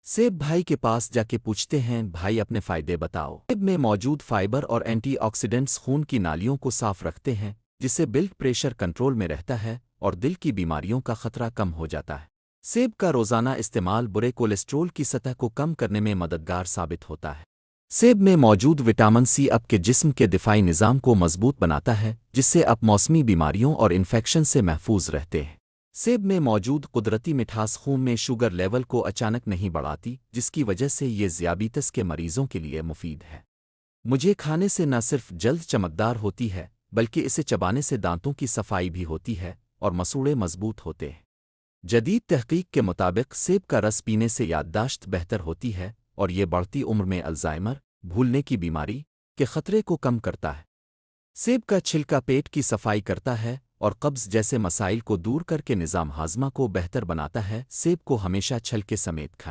सेब भाई के पास जाके पूछते हैं, भाई अपने फ़ायदे बताओ। सेब में मौजूद फाइबर और एंटीऑक्सीडेंट्स खून की नालियों को साफ रखते हैं, जिससे ब्लड प्रेशर कंट्रोल में रहता है और दिल की बीमारियों का खतरा कम हो जाता है। सेब का रोज़ाना इस्तेमाल बुरे कोलेस्ट्रॉल की सतह को कम करने में मददगार साबित होता है। सेब में मौजूद विटामिन सी आपके जिस्म के दिफाई निज़ाम को मजबूत बनाता है, जिससे आप मौसमी बीमारियों और इन्फेक्शन से महफूज रहते हैं। सेब में मौजूद कुदरती मिठास खून में शुगर लेवल को अचानक नहीं बढ़ाती, जिसकी वजह से ये ज़ियाबीतस के मरीजों के लिए मुफीद है। मुझे खाने से न सिर्फ जल्द चमकदार होती है, बल्कि इसे चबाने से दांतों की सफाई भी होती है और मसूड़े मजबूत होते हैं। जदीद तहकीक के मुताबिक सेब का रस पीने से याददाश्त बेहतर होती है और ये बढ़ती उम्र में अल्जाइमर, भूलने की बीमारी के खतरे को कम करता है। सेब का छिलका पेट की सफाई करता है और कब्ज़ जैसे मसाइल को दूर करके निज़ाम हाज़मा को बेहतर बनाता है। सेब को हमेशा छलके समेत खाएं।